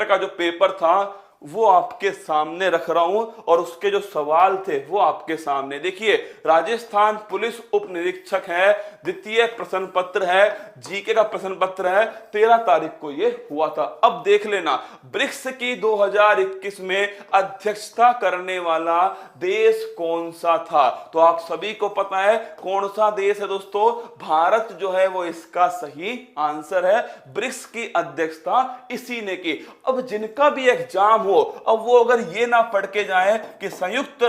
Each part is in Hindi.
का जो पेपर था वो आपके सामने रख रहा हूं और उसके जो सवाल थे वो आपके सामने देखिए। राजस्थान पुलिस उप निरीक्षक है, द्वितीय प्रश्न पत्र है, जीके का प्रश्न पत्र है, 13 तारीख को ये हुआ था। अब देख लेना, ब्रिक्स की 2021 में अध्यक्षता करने वाला देश कौन सा था? तो आप सभी को पता है कौन सा देश है दोस्तों, भारत जो है वो इसका सही आंसर है। ब्रिक्स की अध्यक्षता इसी ने की। अब जिनका भी एग्जाम हो, अब वो अगर ये ना पढ़ के जाए कि संयुक्त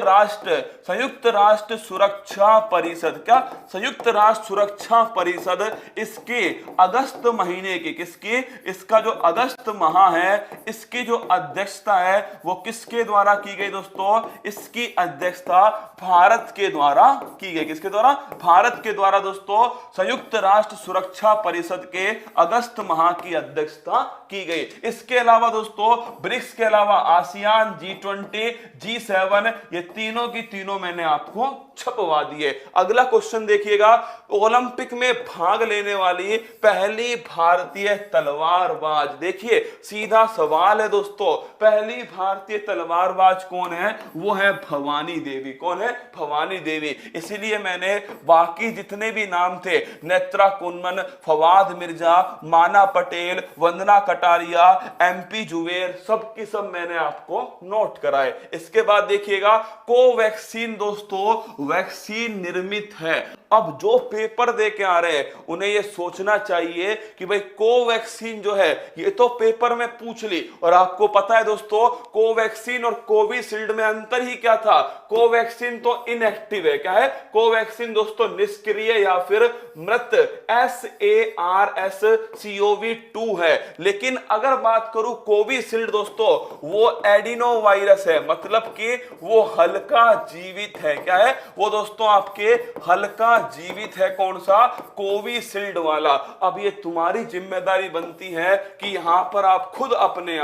राष्ट्र सुरक्षा परिषद, क्या संयुक्त राष्ट्र सुरक्षा परिषद इसके अगस्त महीने की, किसकी, इसका जो अगस्त माह है इसकी जो अध्यक्षता है वो किसके द्वारा की गई दोस्तों? इसकी अध्यक्षता भारत के द्वारा की गई। किसके द्वारा? भारत के द्वारा दोस्तों संयुक्त राष्ट्र सुरक्षा परिषद के अगस्त माह की अध्यक्षता की गई। इसके अलावा दोस्तों ब्रिक्स के अलावा आसियान, G20, G7, ये तीनों की तीनों मैंने आपको छपवा दिए। अगला क्वेश्चन देखिएगा, ओलंपिक में भाग लेने वाली पहली भारतीय तलवारबाज। देखिए सीधा सवाल है दोस्तों, पहली भारतीय तलवारबाज कौन है? वो है भवानी देवी। कौन है? भवानी देवी। इसीलिए मैंने बाकी जितने भी नाम थे, नेत्रा कुन्मन, फवाद मिर्जा, माना पटेल, वंदना कटारिया, MP जुबेर, सब की सब मैंने आपको नोट कराए। इसके बाद देखिएगा कोवैक्सीन दोस्तों वैक्सीन निर्मित है। अब जो पेपर दे के आ रहे हैं उन्हें यह सोचना चाहिए कि भाई कोवैक्सीन जो है ये तो पेपर में पूछ ली, और आपको पता है दोस्तों कोवैक्सीन और कोविशील्ड में अंतर ही क्या था? कोवैक्सीन तो इनएक्टिव है। क्या है? कोवैक्सीन दोस्तों निष्क्रिय या फिर मृत, SARS-CoV-2 है। लेकिन अगर बात करूं कोविशील्ड दोस्तों, वो एडिनो वायरस है, मतलब कि वो हल्का जीवित है। क्या है वो दोस्तों? आपके हल्का जीवित है। कौन सा? कोविशील्ड वाला। अब ये तुम्हारी जिम्मेदारी बनती है कि यहां पर आप खुद अपने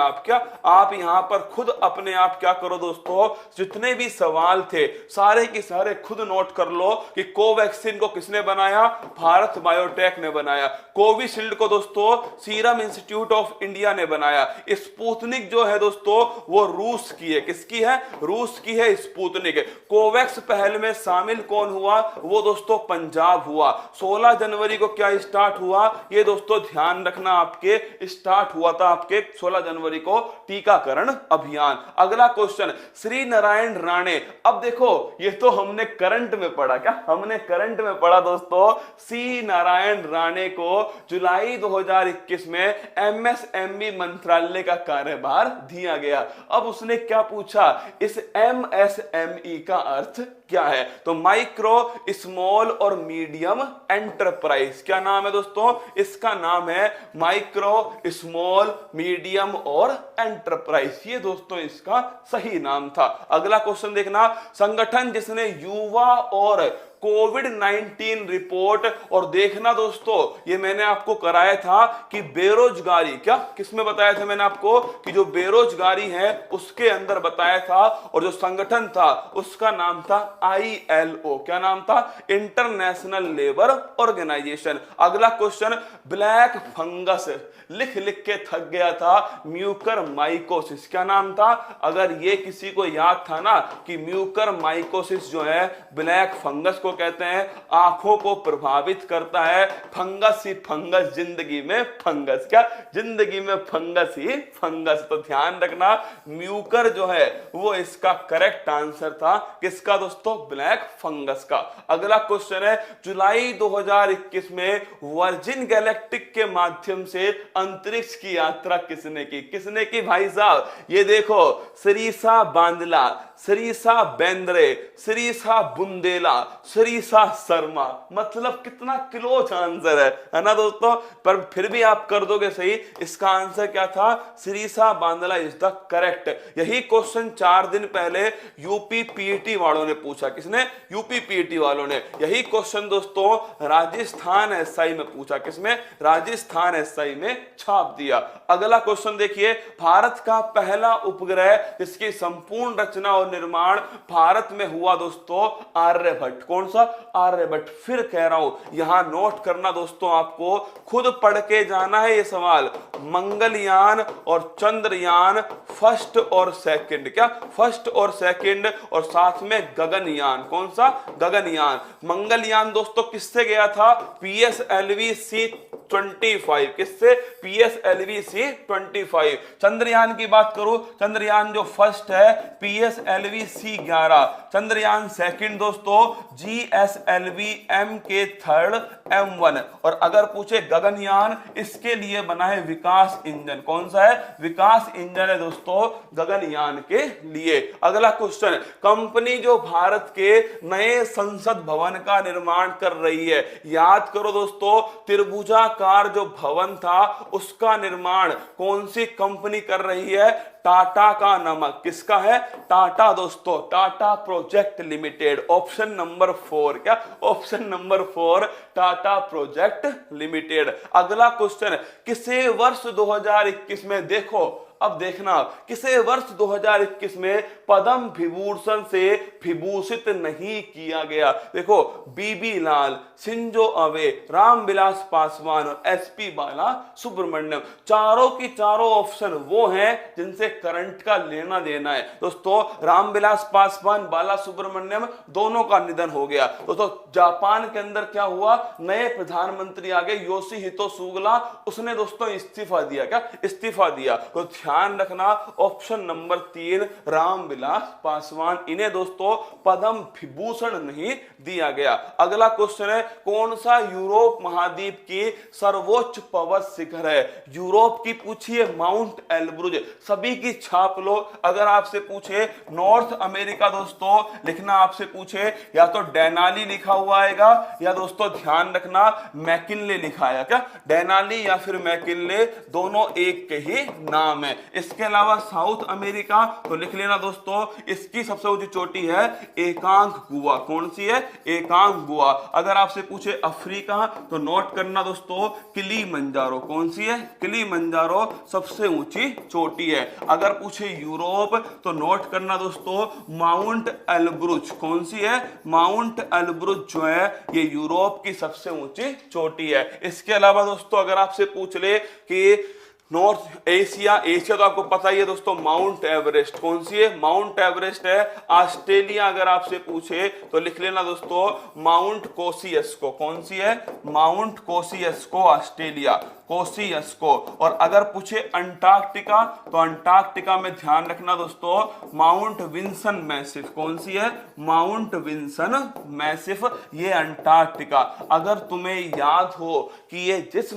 आप क्या करो दोस्तों, जितने भी सवाल थे सारे के सारे खुद नोट कर लो कि कोवैक्सीन को किसने बनाया? भारत बायोटेक ने बनाया। कोविशील्ड को दोस्तों सीरम इंस्टीट्यूट ऑफ इंडिया ने बनाया। स्पुतनिक जो है दोस्तों वो रूस की है। किसकी है? रूस की है स्पुतनिक। कोवैक्स पहल में शामिल कौन हुआ? वो दोस्तों पंजाब हुआ। 16 जनवरी को क्या स्टार्ट हुआ? ये दोस्तों ध्यान रखना, आपके स्टार्ट हुआ था आपके 16 जनवरी को टीकाकरण अभियान। अगला क्वेश्चन, श्री नारायण राणे। अब देखो ये तो हमने करंट में पढ़ा। क्या हमने करंट में पढ़ा दोस्तों? श्री नारायण राणे को जुलाई 2021 में MSME मंत्रालय का कार्यभार दिया गया। अब उसने क्या पूछा? इस MSME का अर्थ क्या है? तो माइक्रो, स्मॉल और मीडियम एंटरप्राइज। क्या नाम है दोस्तों? इसका नाम है माइक्रो, स्मॉल, मीडियम और एंटरप्राइज। ये दोस्तों इसका सही नाम था। अगला क्वेश्चन देखना, संगठन जिसने युवा और कोविड-19 रिपोर्ट, और देखना दोस्तों ये मैंने आपको कराया था कि बेरोजगारी, क्या किसमें बताया था मैंने आपको कि जो बेरोजगारी है उसके अंदर बताया था, और जो संगठन था उसका नाम था ILO। क्या नाम था? International labour organisation. अगला क्वेश्चन, ब्लैक फंगस, लिख लिख के थक गया था, म्यूकर माइकोसिस। क्या नाम था? अगर ये किसी को याद था ना कि म्यूकर माइकोसिस जो है ब्लैक फंगस को कहते हैं, आंखों को प्रभावित करता है, फंगस ही फंगस, जिंदगी में फंगस। क्या? जिंदगी में फंगस ही फंगस। तो ध्यान रखना म्यूकर जो है वो इसका करेक्ट आंसर था। किसका दोस्तों? ब्लैक फंगस का। अगला क्वेश्चन है, जुलाई 2021 में वर्जिन गैलेक्टिक के माध्यम से अंतरिक्ष की यात्रा किसने की? किसने की भाई साहब? ये देखो, सरीसा बांदला, सरीसा बेंद्रे, सरीसा बुंदेला, सरीसा शर्मा। मतलब कितना क्लोज आंसर है ना दोस्तों? पर फिर भी आप कर दोगे सही। इसका आंसर क्या था? सरीसा बांदला इज द करेक्ट। यही क्वेश्चन 4 दिन पहले यूपी पीईटी वालों ने पूछा। किसने? यूपी पीईटी वालों ने। यही क्वेश्चन दोस्तों राजस्थान एसआई में पूछा। किसमें? राजस्थान एसआई में छाप दिया। अगला क्वेश्चन देखिए, भारत का पहला उपग्रह जिसकी संपूर्ण रचना और निर्माण भारत में हुआ दोस्तों, आर्यभट्ट। कौन कौन सा? आर्यभट्ट। फिर कह रहा हूं यहां नोट करना दोस्तों, आपको खुद पढ़ के जाना है ये सवाल। मंगलयान और चंद्रयान फर्स्ट और सेकंड, क्या फर्स्ट और सेकंड, और साथ में गगनयान, कौन सा? गगनयान। मंगलयान दोस्तों किससे गया था? PSLV C-25, किससे? PSLV C-25। चंद्रयान की बात करूं, चंद्रयान जो फर्स्ट है PSLV C-11, चंद्रयान सेकंड दोस्तों GSLV MK3 M1। और अगर पूछे गगनयान, इसके लिए बना है विकास इंजन, कौन सा है? विकास इंजन है दोस्तों गगनयान के लिए। अगला क्वेश्चन, कंपनी जो भारत के नए संसद भवन का निर्माण कर रही है, याद करो दोस्तों, त्रिभुजाकार जो भवन था उसका निर्माण कौन सी कंपनी कर रही है? टाटा का नमक, किसका है? टाटा दोस्तों, Tata project limited. Option number 4, क्या? Option number 4 Tata project limited. अगला क्वेश्चन, किसे वर्ष 2021 में, देखो अब देखना, किसे वर्ष 2021 में पद्म विभूषण से विभूषित नहीं किया गया? देखो, बीबी लाल, शिंजो अबे, रामविलास पासवान और SP बाला सुब्रमण्यम, चारों की चारों ऑप्शन वो हैं जिनसे करंट का लेना देना है दोस्तों। रामविलास पासवान, बाला सुब्रमण्यम, दोनों का निधन हो गया दोस्तों। जापान के अंदर क्या हुआ? नए प्रधानमंत्री आ गए, योशिहितो सुगा, उसने दोस्तों इस्तीफा दिया, क्या? इस्तीफा दिया। तो ध्यान रखना, ऑप्शन नंबर 3 रामविलास पासवान, इन्हें दोस्तों पद्म विभूषण नहीं दिया गया। अगला क्वेश्चन है, कौन सा यूरोप महाद्वीप की सर्वोच्च पर्वत शिखर है? यूरोप की पूछिए माउंट एल्ब्रुज, सभी की छाप लो। अगर आपसे पूछे नॉर्थ अमेरिका दोस्तों, लिखना आपसे पूछे या तो डेनाली लिखा हुआ आएगा, या दोस्तों ध्यान रखना मैकिनले लिखा है, क्या? डेनाली या फिर मैकिनले, दोनों एक के ही नाम है। इसके अलावा साउथ अमेरिका तो लिख लेना दोस्तों, इसकी सबसे ऊंची चोटी है एकांकगुआ, कौन सी है? एकांकगुआ। अगर आपसे पूछे अफ्रीका तो नोट करना दोस्तों किलिमंजारो, कौन सी है? किलिमंजारो सबसे ऊंची चोटी है। अगर पूछे यूरोप तो नोट करना दोस्तों माउंट एल्ब्रुज, कौन सी है? माउंट एल्ब्रुज जो है ये यूरोप की सबसे ऊंची चोटी है। इसके अलावा दोस्तों अगर आपसे पूछ ले कि नॉर्थ एशिया, एशिया तो आपको पता ही है दोस्तों, माउंट एवरेस्ट, कौन सी है? माउंट एवरेस्ट है। ऑस्ट्रेलिया अगर आपसे पूछे तो लिख लेना दोस्तों माउंट कोसियस्को, कौन सी है? Mount Kosciuszko, Australia, Kosciuszko. और अगर पूछे अंटार्कटिका तो अंटार्कटिका में ध्यान रखना दोस्तों माउंट विंसन मैसिफ, कौन सी है? माउंट विंसन मैसिफ, ये अंटार्कटिका। अगर तुम्हें याद हो कि ये जिस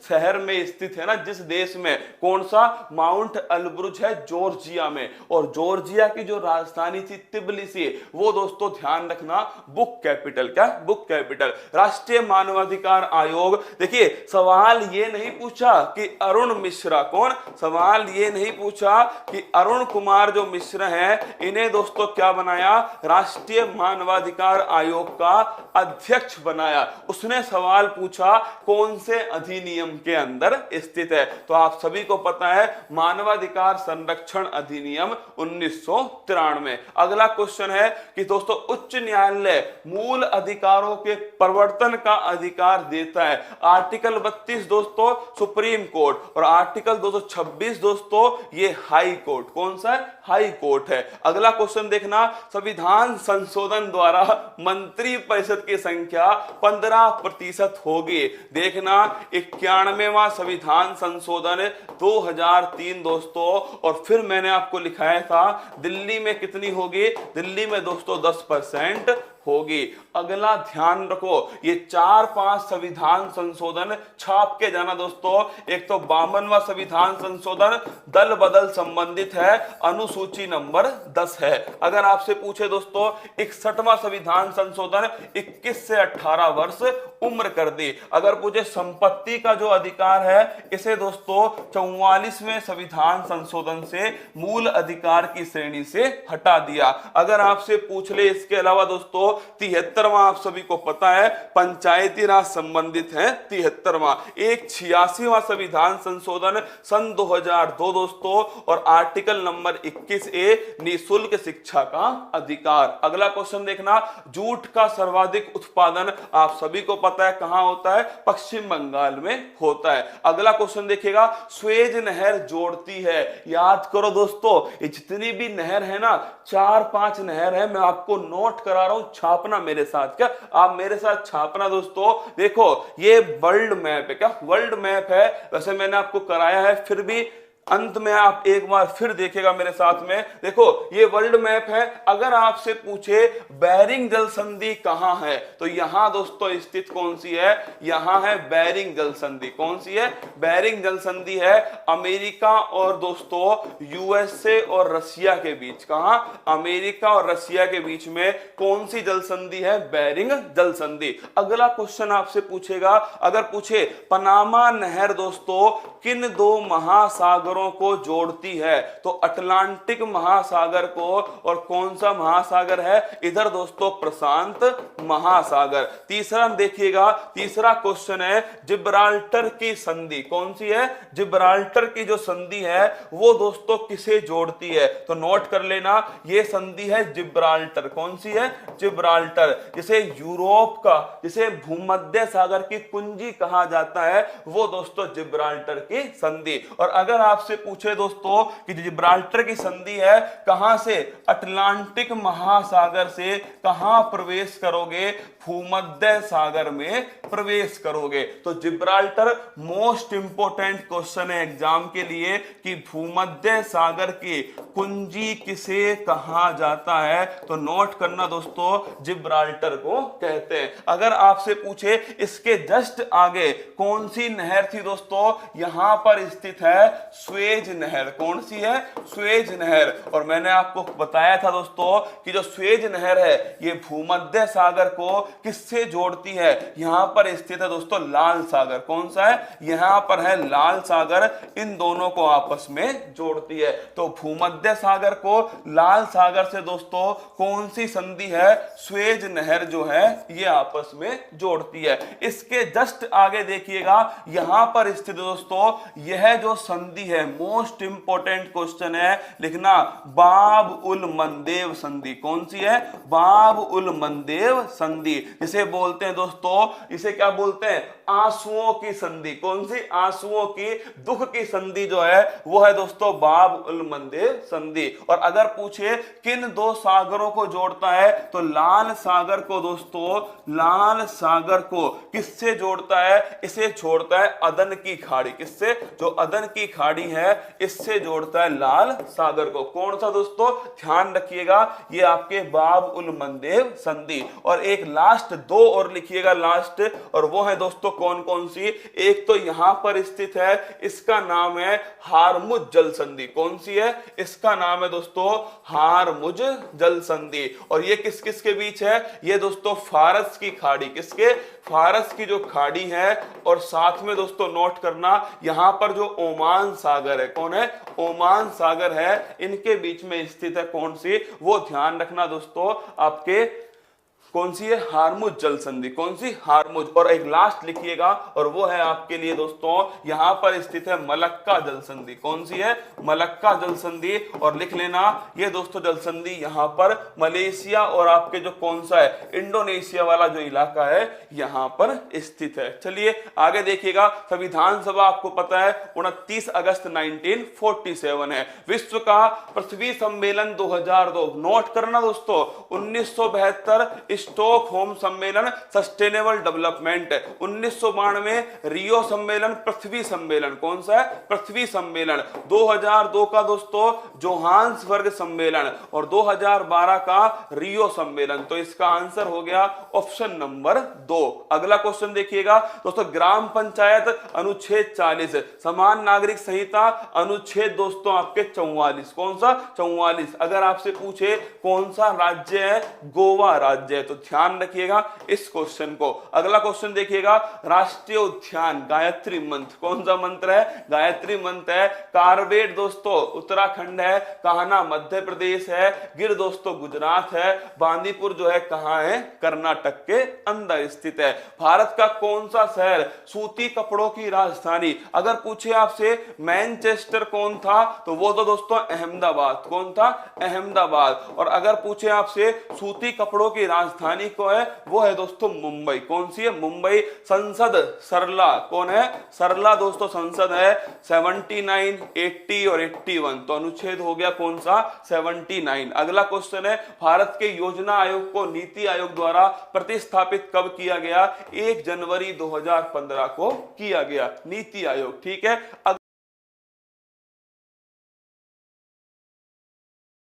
शहर में स्थित है ना, जिस देश में, कौन सा? माउंट एल्ब्रुज है जॉर्जिया में, और जॉर्जिया की जो राजधानी थी तिबिलिसी, वो दोस्तों ध्यान रखना बुक कैपिटल, क्या? Book capital. राष्ट्रीय मानवाधिकार आयोग, देखिए सवाल ये नहीं पूछा कि अरुण मिश्रा, कौन? सवाल ये नहीं पूछा कि अरुण कुमार जो मिश्रा हैं, इन्हें दोस्तों क्या बनाया? राष्ट्रीय मानवाधिकार आयोग का अध्यक्ष बनाया। उसने सवाल पूछा कौन से अधिनियम के अंदर स्थित है? तो आप सभी को पता है मानवाधिकार संरक्षण अधिनियम 1993। अगला क्वेश्चन है कि दोस्तों उच्च न्यायालय मूल अधिकारों के प्रवर्तन का अधिकार देता है। आर्टिकल 32 दोस्तों सुप्रीम कोर्ट, और आर्टिकल 226 दोस्तों ये हाई कोर्ट, कौन सा है? हाई कोर्ट है। अगला क्वेश्चन देखना, संविधान संशोधन द्वारा मंत्री परिषद की संख्या 15% होगी। देखना 91वां संविधान संशोधन 2003 दोस्तों, और फिर मैंने आपको लिखाया था दिल्ली में कितनी होगी? दिल्ली में दोस्तों 10% होगी। अगला ध्यान रखो, ये 4-5 संविधान संशोधन छाप के जाना दोस्तों। एक तो 52वां संविधान संशोधन दल बदल संबंधित है, अनुसूची नंबर 10 है। अगर आपसे पूछे दोस्तों 61वां संविधान संशोधन 21 से 18 वर्ष उम्र कर दी। अगर पूछे संपत्ति का जो अधिकार है, इसे दोस्तों 44वें संविधान संशोधन से मूल अधिकार की श्रेणी से हटा दिया। अगर आपसे पूछ ले इसके अलावा दोस्तों दोस्तों 73वां आप सभी को पता है पंचायती राज संबंधित है 73वां। एक 86वां संविधान संशोधन सन 2002 दोस्तों, और आर्टिकल नंबर 21A निःशुल्क शिक्षा का अधिकार। अगला क्वेश्चन देखना, जूट का सर्वाधिक उत्पादन आप सभी को पता है कहां होता है, पश्चिम बंगाल में होता है। अगला क्वेश्चन देखिएगा, स्वेज नहर जोड़ती है, याद करो दोस्तों ये जितनी भी नहर है ना, 4-5 नहर है, मैं आपको नोट करा रहा हूं, छापना मेरे साथ, क्या आप मेरे साथ छापना दोस्तों। देखो ये वर्ल्ड मैप है, क्या वर्ल्ड मैप है, वैसे मैंने आपको कराया है, फिर भी अंत में आप एक बार फिर देखिएगा मेरे साथ में। देखो ये वर्ल्ड मैप है, अगर आपसे पूछे बेरिंग जल संधि कहां है, तो यहां दोस्तों स्थित कौन सी है, यहां है बेरिंग जल संधि। कौन सी है, बेरिंग जल संधि है अमेरिका और दोस्तों यूएसए और रशिया के बीच। कहां, अमेरिका और रशिया के बीच में कौन सी जल संधि है, बेरिंग जल संधि। अगला क्वेश्चन आपसे पूछेगा, अगर पूछे पनामा नहर दोस्तों किन दो महासागरों को जोड़ती है, तो अटलांटिक महासागर को, और कौन सा महासागर है इधर दोस्तों, प्रशांत महासागर। तीसरा देखिएगा, तीसरा क्वेश्चन है जिब्राल्टर की संधि कौन सी है, जिब्राल्टर की जो संधि है वो दोस्तों किसे जोड़ती है, तो नोट कर लेना ये संधि है जिब्राल्टर। कौन सी है, जिब्राल्टर, जिसे यूरोप का, जिसे भूमध्य सागर की कुंजी कहा जाता है, वो दोस्तों जिब्राल्टर की संधि। और अगर आपसे पूछे दोस्तों कि जिब्राल्टर की संधि है कहां से, अटलांटिक महासागर से कहां प्रवेश करोगे, भूमध्य सागर में प्रवेश करोगे। तो जिब्राल्टर मोस्ट इंपोर्टेंट क्वेश्चन है एग्जाम के लिए कि भूमध्य सागर की कुंजी किसे कहा जाता है, तो नोट करना दोस्तों जिब्राल्टर को कहते हैं। अगर आपसे पूछे इसके जस्ट आगे कौन सी नहर थी दोस्तों, यहां पर स्थित है स्वेज नहर। कौन सी है, स्वेज नहर। और मैंने आपको बताया था दोस्तों कि जो स्वेज नहर है ये भूमध्य सागर को किससे जोड़ती है, यहां पर स्थित है दोस्तों लाल सागर। कौन सा है, यहां पर है लाल सागर, इन दोनों को आपस में जोड़ती है। तो भूमध्य सागर को लाल सागर से दोस्तों कौन सी संधि है, स्वेज नहर जो है ये आपस में जोड़ती है। इसके जस्ट आगे देखिएगा यहां पर स्थित दोस्तों यह जो संधि है, मोस्ट इंपोर्टेंट क्वेश्चन है लिखना, बाब उल मंदेव संधि। कौन सी है, बाब उल मंदेव संधि, जिसे बोलते हैं दोस्तों, इसे क्या बोलते हैं, आंसुओं की संधि। कौन सी, आंसुओं की, दुख की संधि जो है वो है दोस्तों बाब उल मंदेव संधि। और अगर पूछे किन दो सागरों को जोड़ता है, तो लाल सागर को दोस्तों, लाल सागर को किससे जोड़ता है, इसे जोड़ता है अदन की खाड़ी। किससे, जो अदन की खाड़ी है इससे जोड़ता है लाल सागर को। कौन सा दोस्तों, ध्यान रखिएगा ये आपके बाब उल मंदेव संधि। और एक लास्ट दो और लिखिएगा लास्ट, और वो है दोस्तों कौन कौन सी, एक तो यहां पर स्थित है, इसका नाम है हारमुज जल संधि। कौन सी है, इसका नाम है दोस्तों हारमुज जल संधि। और ये किस किस के बीच है, ये दोस्तों फारस की खाड़ी, किसके, फारस की जो खाड़ी है, और साथ में दोस्तों नोट करना यहां पर जो ओमान सागर है, कौन है, ओमान सागर है, इनके बीच में स्थित है कौन सी, वो ध्यान रखना दोस्तों आपके, कौन सी है, हारमुज जल संधि। कौन सी, हारमुज। और एक लास्ट लिखिएगा, और वो है आपके लिए दोस्तों यहां पर स्थित है मलक्का जल संधि। कौन सी है, मलक्का जल संधि। और लिख लेना ये दोस्तों जल संधि यहां पर मलेशिया और आपके जो कौन सा है, इंडोनेशिया वाला जो इलाका है यहां पर स्थित है। चलिए आगे देखिएगा, संविधान सभा आपको पता है 29 अगस्त 1947 है। विश्व का पृथ्वी सम्मेलन 2002, नोट करना दोस्तों 1972 स्टॉकहोम सम्मेलन सस्टेनेबल डेवलपमेंट, 1992 रियो सम्मेलन पृथ्वी सम्मेलन। कौन सा है, पृथ्वी सम्मेलन। 2002 का दोस्तों जोहान्सबर्ग सम्मेलन, और 2012 का रियो सम्मेलन। तो इसका आंसर हो गया ऑप्शन नंबर 2। अगला क्वेश्चन देखिएगा दोस्तों, ग्राम पंचायत अनुच्छेद 40, समान नागरिक संहिता अनुच्छेद दोस्तों आपके 44। कौन सा, 44। अगर आपसे पूछे कौन सा राज्य है, गोवा राज्य है, तो ध्यान रखिएगा इस क्वेश्चन को। अगला क्वेश्चन देखिएगा, राष्ट्रीय उद्यान गायत्री मंत्र, कौन सा मंत्र है? गायत्री मंत्र है। कारवेट दोस्तों उत्तराखंड है, कान्हा मध्य प्रदेश है, गिर दोस्तों गुजरात है, बांदीपुर जो है कहां है? कर्नाटक के अंदर स्थित है। भारत का कौन सा शहर सूती कपड़ों की राजधानी? अगर पूछे आपसे मैनचेस्टर कौन था, तो वो तो दोस्तों अहमदाबाद। कौन था? अहमदाबाद। और अगर पूछे आपसे सूती कपड़ों की राजधानी को है, वो है दोस्तों मुंबई। कौन सी है? मुंबई। संसद सरला, कौन है? सरला दोस्तों संसद है। 79, 80 और 81, तो अनुच्छेद हो गया कौन सा? 79। अगला क्वेश्चन है, भारत के योजना आयोग को नीति आयोग द्वारा प्रतिस्थापित कब किया गया? 1 जनवरी 2015 को किया गया नीति आयोग। ठीक है।